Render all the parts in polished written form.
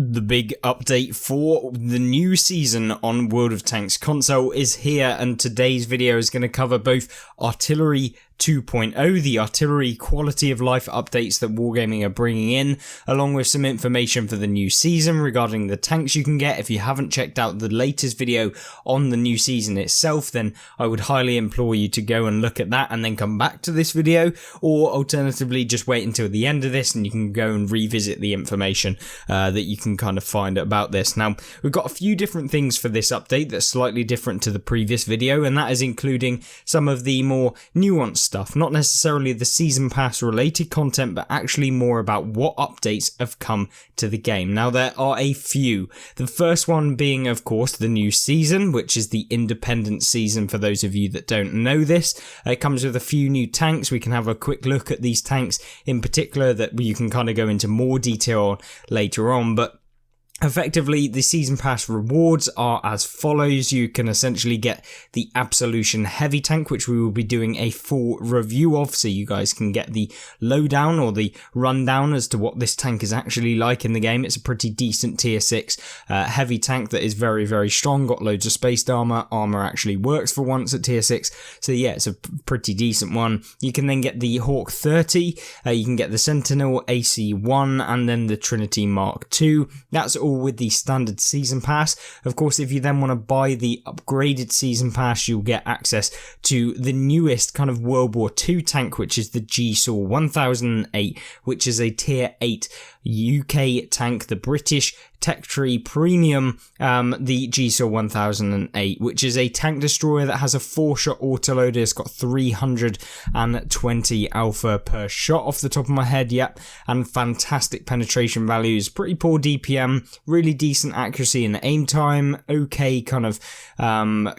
The big update for the new season on World of Tanks console is here, and today's video is going to cover both Artillery 2.0, the artillery quality of life updates that Wargaming are bringing in, along with some information for the new season regarding the tanks you can get. If you haven't checked out the latest video on the new season itself, then I would highly implore you to go and look at that and then come back to this video, or alternatively just wait until the end of this and you can go and revisit the information that you can kind of find about this. Now, we've got a few different things for this update that's slightly different to the previous video, and that is including some of the more nuanced stuff, not necessarily the season pass related content, but actually more about what updates have come to the game. Now, there are a few. The first one being, of course, the new season, which is the independent season for those of you that don't know this. It comes with a few new tanks. We can have a quick look at these tanks in particular that you can kind of go into more detail on later on, but effectively, the Season Pass rewards are as follows. You can essentially get the Absolution Heavy Tank, which we will be doing a full review of, so you guys can get the lowdown or the rundown as to what this tank is actually like in the game. It's a pretty decent tier 6 heavy tank that is very, very strong, got loads of spaced armor. Armor actually works for once at tier 6, so yeah, it's a pretty decent one. You can then get the Hawk 30, you can get the Sentinel AC-1, and then the Trinity Mark II. That's all with the standard season pass. Of course, if you then want to buy the upgraded season pass, you'll get access to the newest kind of World War II tank, which is the GSAW 1008, which is a tier 8 UK tank, the British Tech Tree Premium, the GSAW 1008, which is a tank destroyer that has a 4-shot autoloader. It's got 320 alpha per shot off the top of my head, yep, and fantastic penetration values, pretty poor DPM, really decent accuracy and aim time, okay kind of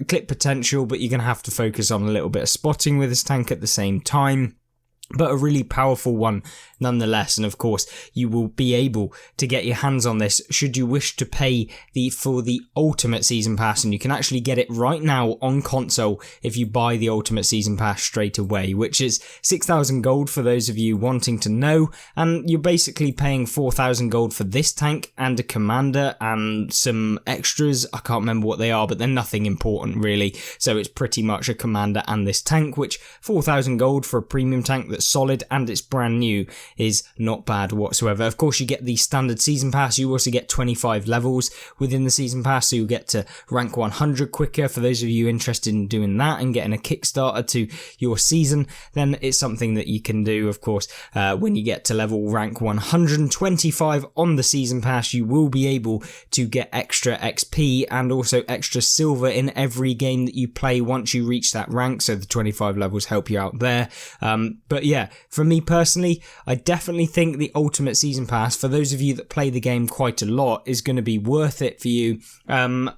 clip potential, but you're going to have to focus on a little bit of spotting with this tank at the same time. But a really powerful one nonetheless, and of course you will be able to get your hands on this should you wish to pay for the Ultimate Season Pass, and you can actually get it right now on console if you buy the Ultimate Season Pass straight away, which is 6,000 gold for those of you wanting to know, and you're basically paying 4,000 gold for this tank and a commander and some extras. I can't remember what they are, but they're nothing important really, so it's pretty much a commander and this tank, which 4,000 gold for a premium tank that's solid and it's brand new is not bad whatsoever. Of course, you get the standard season pass. You also get 25 levels within the season pass, so you'll get to rank 100 quicker. For those of you interested in doing that and getting a kickstarter to your season, then it's something that you can do. Of course, when you get to level rank 125 on the season pass, you will be able to get extra XP and also extra silver in every game that you play once you reach that rank, so the 25 levels help you out there. But yeah, for me personally, I definitely think the Ultimate Season Pass, for those of you that play the game quite a lot, is going to be worth it for you.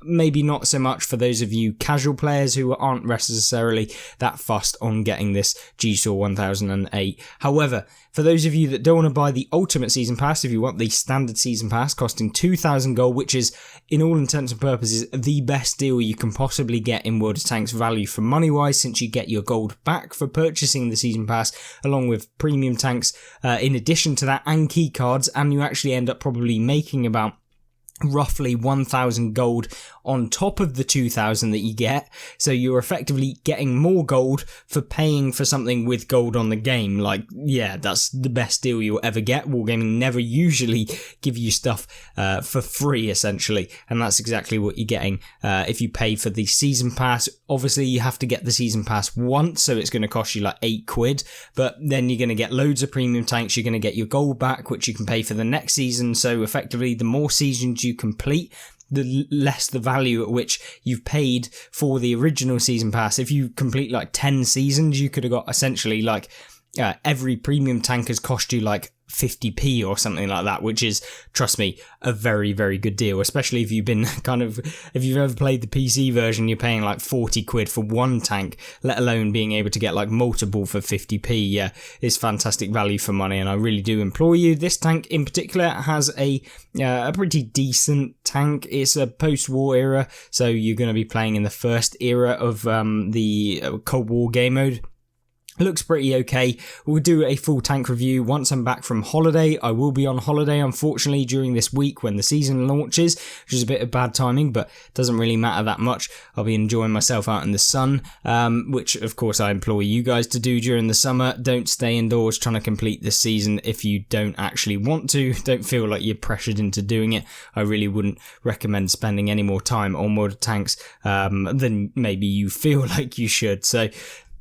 Maybe not so much for those of you casual players who aren't necessarily that fussed on getting this GSAW 1008. However, for those of you that don't want to buy the Ultimate Season Pass, if you want the standard Season Pass costing 2,000 gold, which is, in all intents and purposes, the best deal you can possibly get in World of Tanks value for money wise, since you get your gold back for purchasing the Season Pass, along with premium tanks in addition to that, and key cards, and you actually end up probably making about roughly 1,000 gold on top of the 2,000 that you get, so you're effectively getting more gold for paying for something with gold on the game. Like, yeah, that's the best deal you'll ever get. Wargaming never usually give you stuff for free, essentially, and that's exactly what you're getting if you pay for the season pass. Obviously, you have to get the season pass once, so it's going to cost you like £8, but then you're going to get loads of premium tanks, you're going to get your gold back, which you can pay for the next season, so effectively the more seasons you complete, the less the value at which you've paid for the original season pass. If you complete like 10 seasons, you could have got essentially like every premium tank has cost you like 50p or something like that, which is, trust me, a very, very good deal, especially if you've been if you've ever played the PC version, you're paying like £40 for one tank, let alone being able to get like multiple for 50p. Yeah, it's fantastic value for money, and I really do implore you. This tank in particular has a pretty decent tank. It's a post-war era, so you're going to be playing in the first era of the Cold War game mode. Looks pretty okay. We'll do a full tank review once I'm back from holiday. I will be on holiday, unfortunately, during this week when the season launches, which is a bit of bad timing, but doesn't really matter that much. I'll be enjoying myself out in the sun, which, of course, I implore you guys to do during the summer. Don't stay indoors trying to complete this season if you don't actually want to. Don't feel like you're pressured into doing it. I really wouldn't recommend spending any more time on World of Tanks than maybe you feel like you should. So,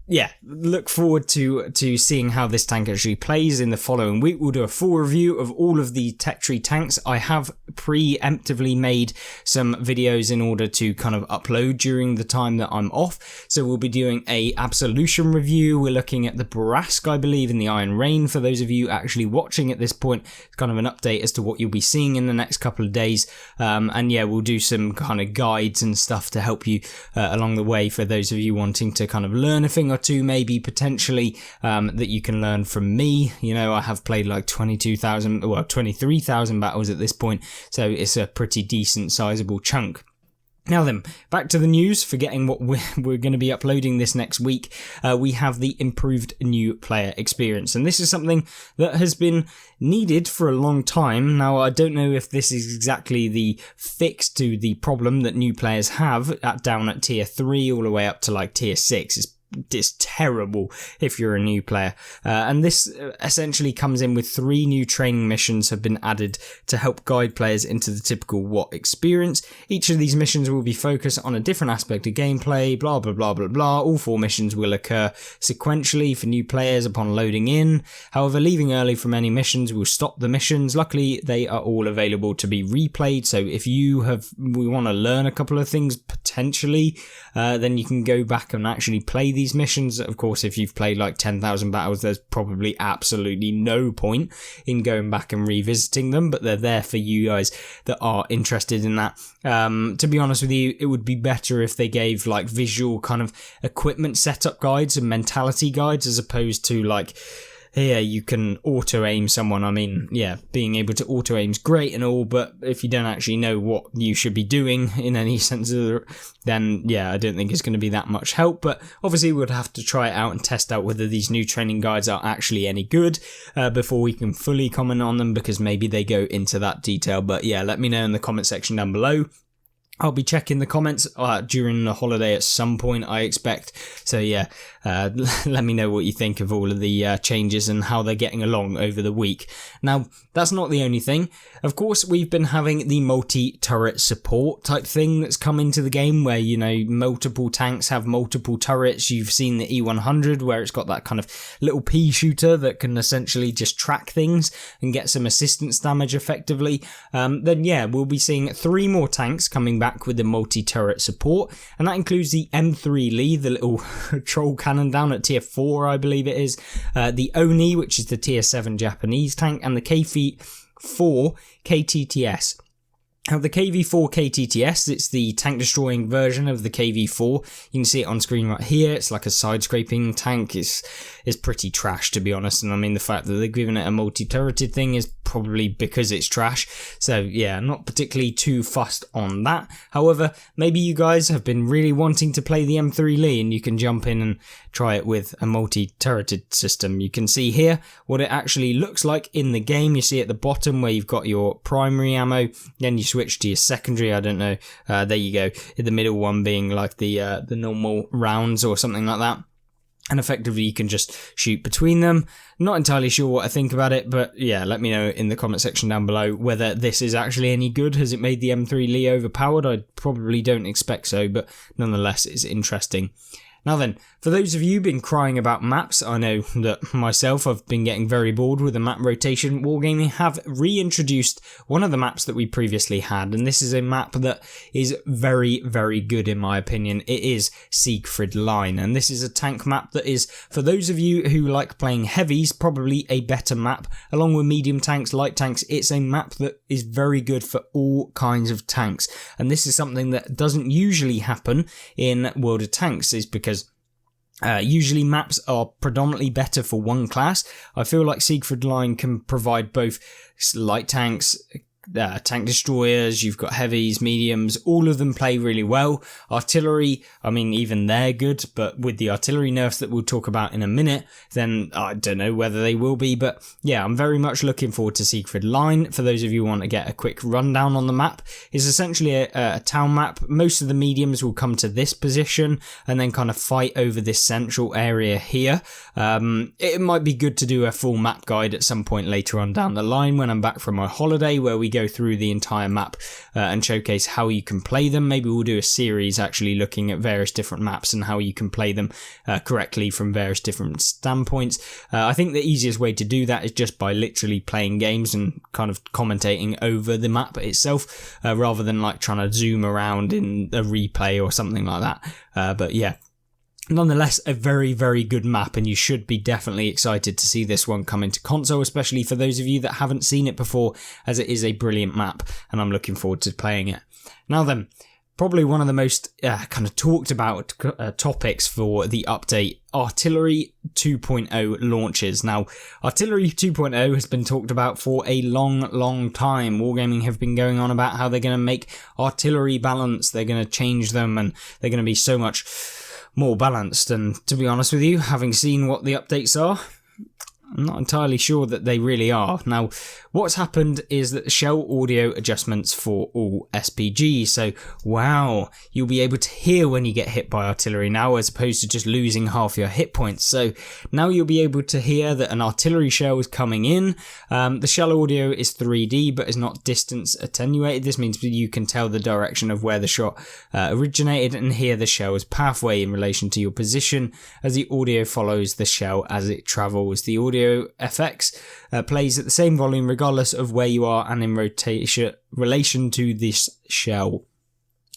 yeah, look forward to seeing how this tank actually plays in the following week. We'll do a full review of all of the tech tree tanks. I have preemptively made some videos in order to kind of upload during the time that I'm off. So we'll be doing a Absolution review. We're looking at the Borask, I believe, in the Iron Rain. For those of you actually watching at this point, it's kind of an update as to what you'll be seeing in the next couple of days. And yeah, we'll do some kind of guides and stuff to help you along the way for those of you wanting to kind of learn a thing or two, maybe potentially, that you can learn from me. You know, I have played like 23,000 battles at this point, so it's a pretty decent sizable chunk. Now then, back to the news, forgetting what we're going to be uploading this next week. We have the improved new player experience, and this is something that has been needed for a long time. Now, I don't know if this is exactly the fix to the problem that new players have down at tier 3 all the way up to like tier 6. It's terrible if you're a new player, and this essentially comes in with 3 new training missions have been added to help guide players into the typical WOT experience. Each of these missions will be focused on a different aspect of gameplay, blah blah blah blah blah. All 4 missions will occur sequentially for new players upon loading in. However, leaving early from any missions will stop the missions. Luckily, they are all available to be replayed, so if we want to learn a couple of things potentially, then you can go back and actually play these missions. Of course, if you've played like 10,000 battles, there's probably absolutely no point in going back and revisiting them, but they're there for you guys that are interested in that. To be honest with you, it would be better if they gave like visual kind of equipment setup guides and mentality guides, as opposed to like, here you can auto-aim someone. I mean, yeah, being able to auto-aim is great and all, but if you don't actually know what you should be doing in any sense of the, then yeah, I don't think it's going to be that much help. But obviously we'd have to try it out and test out whether these new training guides are actually any good before we can fully comment on them, because maybe they go into that detail. But yeah, let me know in the comment section down below. I'll be checking the comments during the holiday at some point, I expect. So yeah, let me know what you think of all of the changes and how they're getting along over the week. Now, that's not the only thing. Of course, we've been having the multi-turret support type thing that's come into the game, where, you know, multiple tanks have multiple turrets. You've seen the E100, where it's got that kind of little pea shooter that can essentially just track things and get some assistance damage effectively. Then yeah, we'll be seeing 3 more tanks coming back with the multi-turret support, and that includes the M3 Lee, the little troll cannon down at tier 4, I believe it is, the Oni, which is the tier 7 Japanese tank, and the KV4 KTTS. Now, the KV4 KTTS, it's the tank destroying version of the KV4. You can see it on screen right here. It's like a side scraping tank. It's pretty trash, to be honest. And I mean, the fact that they've given it a multi-turreted thing is probably because it's trash. So yeah, not particularly too fussed on that. However, maybe you guys have been really wanting to play the M3 Lee, and you can jump in and try it with a multi-turreted system. You can see here what it actually looks like in the game. You see at the bottom where you've got your primary ammo, then you switch to your secondary. I don't know. There you go. The middle one being like the normal rounds or something like that. And effectively you can just shoot between them. Not entirely sure what I think about it, but yeah, let me know in the comment section down below whether this is actually any good. Has it made the M3 Lee overpowered? I probably don't expect so, but nonetheless it's interesting. Now then, for those of you been crying about maps, I know that myself, I've been getting very bored with the map rotation. Wargaming have reintroduced one of the maps that we previously had, and this is a map that is very, very good in my opinion. It is Siegfried Line, and this is a tank map that is, for those of you who like playing heavies, probably a better map. Along with medium tanks, light tanks, it's a map that is very good for all kinds of tanks, and this is something that doesn't usually happen in World of Tanks, is because usually maps are predominantly better for one class. I feel like Siegfried Line can provide both light tanks, tank destroyers, you've got heavies, mediums, all of them play really well. Artillery, I mean, even they're good, but with the artillery nerfs that we'll talk about in a minute, then I don't know whether they will be, but yeah, I'm very much looking forward to Siegfried Line. For those of you who want to get a quick rundown on the map, it's essentially a town map. Most of the mediums will come to this position and then kind of fight over this central area here. It might be good to do a full map guide at some point later on down the line when I'm back from my holiday, where we go through the entire map and showcase how you can play them. Maybe we'll do a series actually looking at various different maps and how you can play them correctly from various different standpoints. I think the easiest way to do that is just by literally playing games and kind of commentating over the map itself, rather than like trying to zoom around in a replay or something like that. But yeah, nonetheless, a very, very good map, and you should be definitely excited to see this one come into console, especially for those of you that haven't seen it before, as it is a brilliant map, and I'm looking forward to playing it. Now then, probably one of the most kind of talked about topics for the update, Artillery 2.0 launches. Now, Artillery 2.0 has been talked about for a long time. Wargaming have been going on about how they're going to make artillery balanced, they're going to change them, and they're going to be so much more balanced. And to be honest with you, having seen what the updates are, I'm not entirely sure that they really are. Now, what's happened is that the shell audio adjustments for all SPGs. So, wow, you'll be able to hear when you get hit by artillery now, as opposed to just losing half your hit points. So now you'll be able to hear that an artillery shell is coming in. The shell audio is 3D, but is not distance attenuated. This means you can tell the direction of where the shot originated and hear the shell's pathway in relation to your position, as the audio follows the shell as it travels. The audio FX plays at the same volume regardless of where you are and in relation to this shell.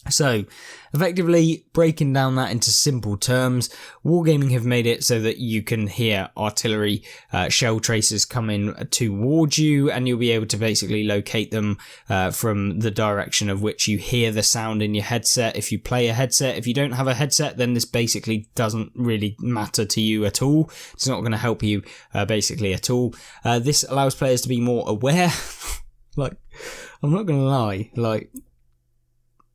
So, effectively breaking down that into simple terms, Wargaming have made it so that you can hear artillery shell tracers coming towards you, and you'll be able to basically locate them from the direction of which you hear the sound in your headset. If you play a headset, if you don't have a headset, then this basically doesn't really matter to you at all. It's not going to help you basically at all. This allows players to be more aware. Like, I'm not going to lie,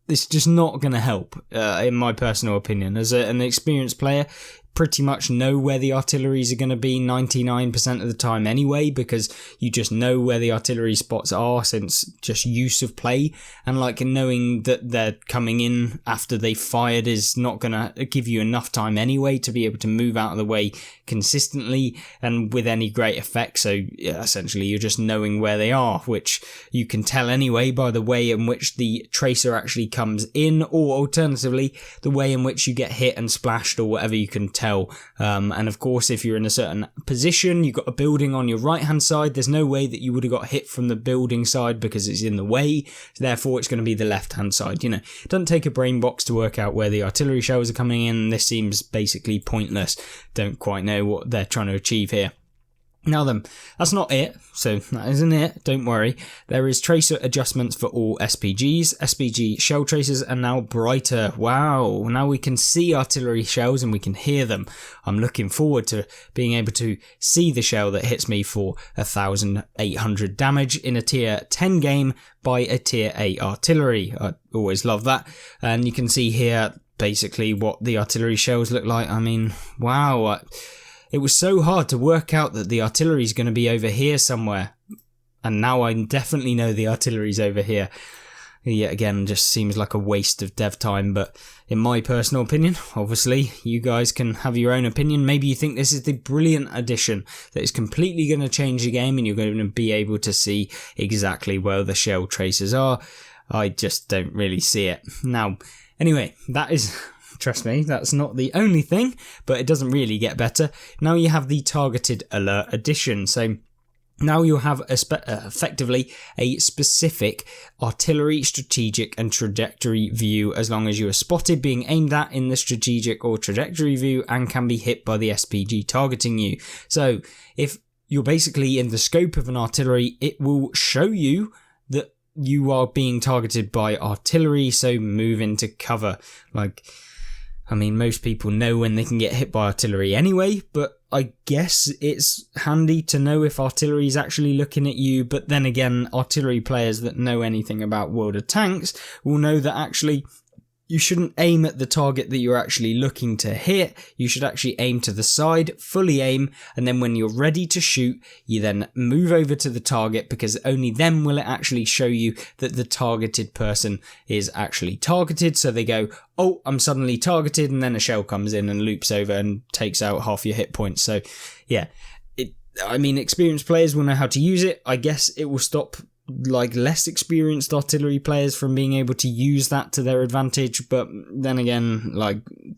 it's just not going to help, in my personal opinion. As an experienced player, pretty much know where the artilleries are going to be 99% of the time anyway, because you just know where the artillery spots are since just use of play, and like knowing that they're coming in after they've fired is not going to give you enough time anyway to be able to move out of the way consistently and with any great effect. So yeah, essentially you're just knowing where they are, which you can tell anyway by the way in which the tracer actually comes in, or alternatively the way in which you get hit and splashed, or whatever you can tell. And of course, if you're in a certain position, you've got a building on your right hand side, there's no way that you would have got hit from the building side because it's in the way, therefore it's going to be the left hand side. You know, it doesn't take a brain box to work out where the artillery shells are coming in. This seems basically pointless. Don't quite know what they're trying to achieve here. Now then, that's not it, so that isn't it, don't worry. There is tracer adjustments for all SPGs. SPG shell tracers are now brighter. Wow, now we can see artillery shells and we can hear them. I'm looking forward to being able to see the shell that hits me for 1,800 damage in a tier 10 game by a tier 8 artillery. I always love that. And you can see here basically what the artillery shells look like. I mean, wow. It was so hard to work out that the artillery's going to be over here somewhere. And now I definitely know the artillery's over here. Yet again, just seems like a waste of dev time. But in my personal opinion, obviously, you guys can have your own opinion. Maybe you think this is the brilliant addition that is completely going to change the game and you're going to be able to see exactly where the shell tracers are. I just don't really see it. Now, anyway, that is... Trust me, that's not the only thing, but it doesn't really get better. Now you have the targeted alert addition. So now you'll have effectively a specific artillery, strategic and trajectory view, as long as you are spotted being aimed at in the strategic or trajectory view and can be hit by the SPG targeting you. So if you're basically in the scope of an artillery, it will show you that you are being targeted by artillery, so move into cover. Like... I mean, most people know when they can get hit by artillery anyway, but I guess it's handy to know if artillery is actually looking at you. But then again, artillery players that know anything about World of Tanks will know that actually you shouldn't aim at the target that you're actually looking to hit. You should actually aim to the side, fully aim, and then when you're ready to shoot, you then move over to the target, because only then will it actually show you that the targeted person is actually targeted. So they go, oh, I'm suddenly targeted, and then a shell comes in and loops over and takes out half your hit points. So yeah, experienced players will know how to use it. I guess it will stop less experienced artillery players from being able to use that to their advantage, but then again,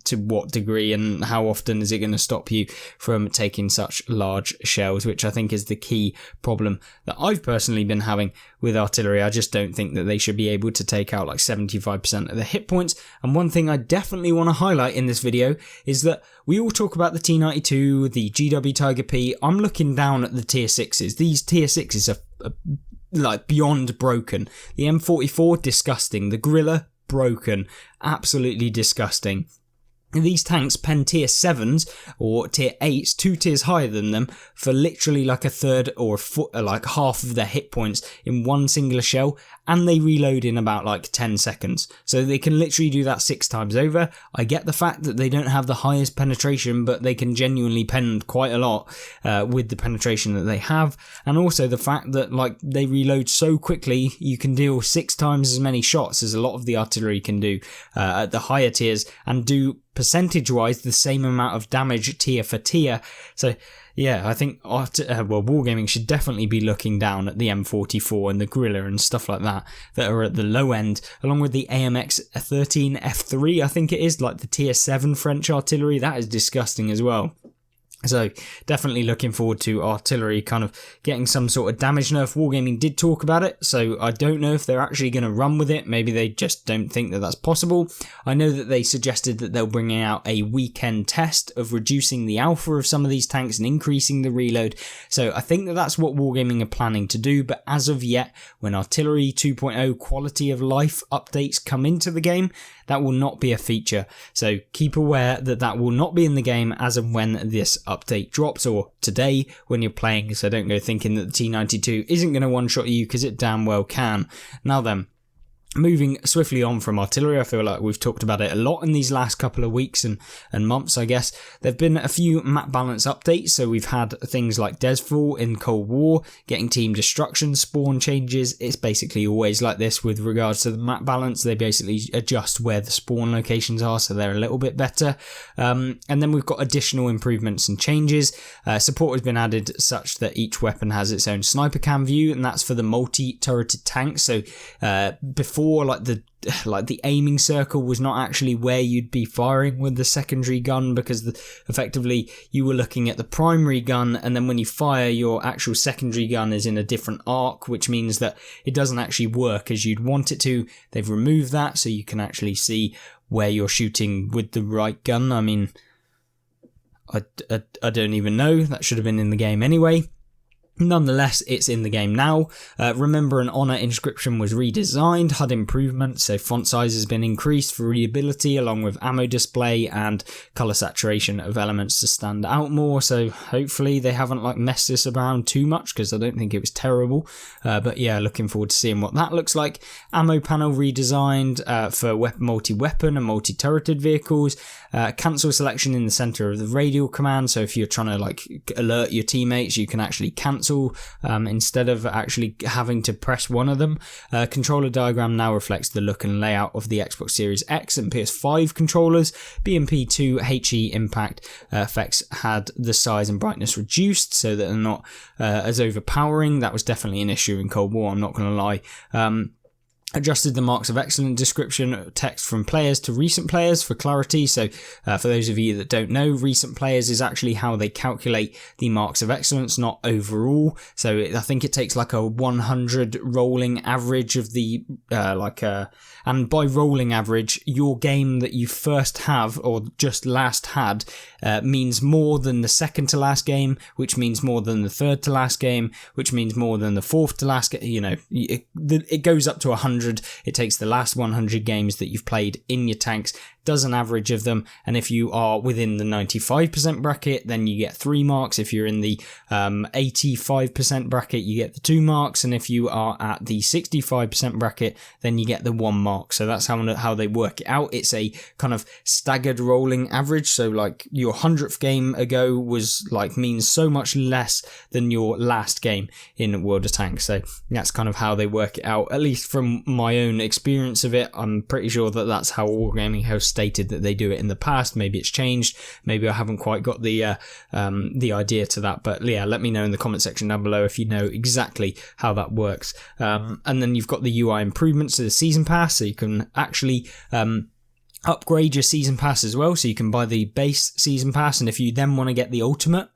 to what degree and how often is it going to stop you from taking such large shells, which I think is the key problem that I've personally been having with artillery. I just don't think that they should be able to take out 75% of the hit points. And one thing I definitely want to highlight in this video is that we all talk about the T92, the GW Tiger P. I'm looking down at the tier 6s. These tier 6s are beyond broken. The M44, disgusting. The Gorilla, broken. Absolutely disgusting. These tanks pen tier 7s or tier 8s, 2 tiers higher than them, for literally a third or half of their hit points in one singular shell, and they reload in about 10 seconds. So they can literally do that 6 times over. I get the fact that they don't have the highest penetration, but they can genuinely pen quite a lot with the penetration that they have, and also the fact that they reload so quickly, you can deal 6 times as many shots as a lot of the artillery can do at the higher tiers, and do percentage-wise the same amount of damage tier for tier. So yeah, I think Wargaming should definitely be looking down at the M44 and the Gorilla and stuff like that are at the low end, along with the AMX 13 F3, I think it is, the tier 7 French artillery. That is disgusting as well. So definitely looking forward to artillery kind of getting some sort of damage nerf. Wargaming did talk about it, so I don't know if they're actually going to run with it. Maybe they just don't think that that's possible. I know that they suggested that they'll bring out a weekend test of reducing the alpha of some of these tanks and increasing the reload. So I think that that's what Wargaming are planning to do. But as of yet, when Artillery 2.0 quality of life updates come into the game, that will not be a feature. So keep aware that that will not be in the game as of when this update drops, or today when you're playing. So don't go thinking that the T92 isn't going to one-shot you, because it damn well can. Now then, moving swiftly on from artillery, I feel like we've talked about it a lot in these last couple of weeks and months, I guess. There have been a few map balance updates, so we've had things like Desfall in Cold War, getting team destruction, spawn changes. It's basically always like this with regards to the map balance. They basically adjust where the spawn locations are, so they're a little bit better. And then we've got additional improvements and changes. Support has been added such that each weapon has its own sniper cam view, and that's for the multi-turreted tanks. So before, the aiming circle was not actually where you'd be firing with the secondary gun, because effectively you were looking at the primary gun, and then when you fire, your actual secondary gun is in a different arc, which means that it doesn't actually work as you'd want it to. They've removed that so you can actually see where you're shooting with the right gun. I mean, I don't even know. That should have been in the game anyway. Nonetheless, it's in the game now. Remember and Honor inscription was redesigned, HUD improvements, so font size has been increased for readability, along with ammo display and colour saturation of elements to stand out more. So hopefully they haven't messed this around too much, because I don't think it was terrible. But yeah, looking forward to seeing what that looks like. Ammo panel redesigned for multi-weapon and multi-turreted vehicles. Cancel selection in the centre of the radial command, so if you're trying to alert your teammates, you can actually cancel instead of actually having to press one of them. Controller diagram now reflects the look and layout of the Xbox Series X and PS5 controllers. BMP2 HE impact effects had the size and brightness reduced so that they're not as overpowering. That was definitely an issue in Cold War, I'm not going to lie. Adjusted the Marks of Excellence description text from players to recent players for clarity. So for those of you that don't know, recent players is actually how they calculate the Marks of Excellence, not overall. So I think it takes a 100 rolling average of the and by rolling average, your game that you first have or just last had means more than the second to last game, which means more than the third to last game, which means more than the fourth to last game. It goes up to 100. It takes the last 100 games that you've played in your tanks, does an average of them, and if you are within the 95% bracket, then you get 3 marks. If you're in the 85% bracket, you get the 2 marks, and if you are at the 65% bracket, then you get the 1 mark. So that's how they work it out. It's a kind of staggered rolling average, so like your 100th game ago was like means so much less than your last game in World of Tanks. So that's kind of how they work it out, at least from my own experience of it. I'm pretty sure that that's how Wargaming House stated that they do it in the past. Maybe it's changed, maybe I haven't quite got the idea to that, but yeah, let me know in the comment section down below if you know exactly how that works. And then you've got the UI improvements to the season pass, so you can actually upgrade your season pass as well. So you can buy the base season pass, and if you then want to get the ultimate,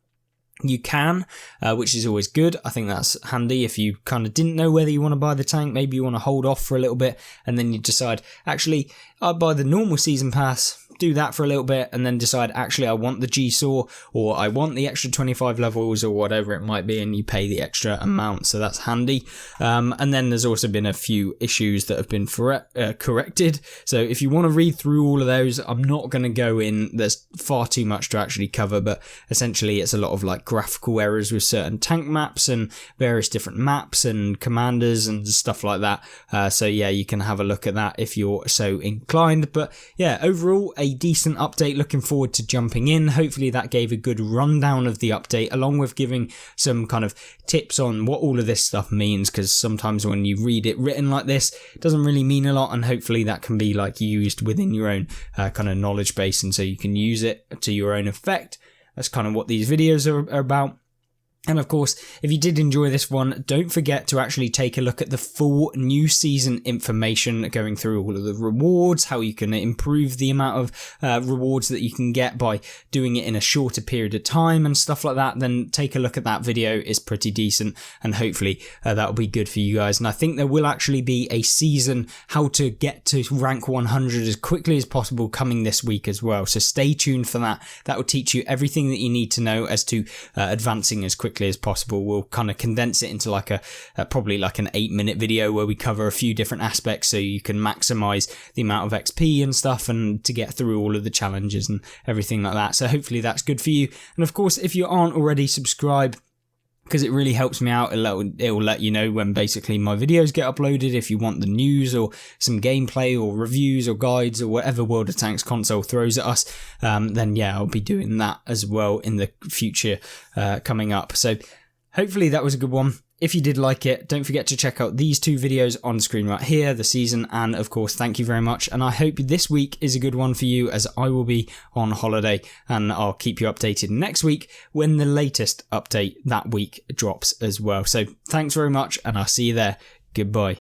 you can, which is always good. I think that's handy if you kind of didn't know whether you want to buy the tank. Maybe you want to hold off for a little bit, and then you decide, actually, I'll buy the normal season pass, do that for a little bit, and then decide, actually, I want the G-Saw, or I want the extra 25 levels, or whatever it might be, and you pay the extra amount. So that's handy. And then there's also been a few issues that have been corrected. So if you want to read through all of those, I'm not going to go in. There's far too much to actually cover, but essentially it's a lot of like graphical errors with certain tank maps and various different maps and commanders and stuff like that. So yeah, you can have a look at that if you're so inclined. But yeah, overall, a decent update. Looking forward to jumping in. Hopefully that gave a good rundown of the update, along with giving some kind of tips on what all of this stuff means, because sometimes when you read it written like this, it doesn't really mean a lot, and hopefully that can be like used within your own kind of knowledge base, and so you can use it to your own effect. That's kind of what these videos are about. And of course, if you did enjoy this one, don't forget to actually take a look at the full new season information, going through all of the rewards, how you can improve the amount of rewards that you can get by doing it in a shorter period of time and stuff like that. Then take a look at that video. It's pretty decent, and hopefully that'll be good for you guys. And I think there will actually be a season how to get to rank 100 as quickly as possible coming this week as well. So stay tuned for that. That will teach you everything that you need to know as to advancing as quickly as possible. We'll kind of condense it into like probably like an 8-minute video where we cover a few different aspects, so you can maximize the amount of XP and stuff, and to get through all of the challenges and everything like that. So hopefully that's good for you. And of course, if you aren't already, subscribe, because it really helps me out. It will let you know when basically my videos get uploaded. If you want the news or some gameplay or reviews or guides or whatever World of Tanks console throws at us, then yeah, I'll be doing that as well in the future coming up. So hopefully that was a good one. If you did like it, don't forget to check out these 2 videos on screen right here, the season, and of course, thank you very much. And I hope this week is a good one for you, as I will be on holiday, and I'll keep you updated next week when the latest update that week drops as well. So thanks very much, and I'll see you there. Goodbye.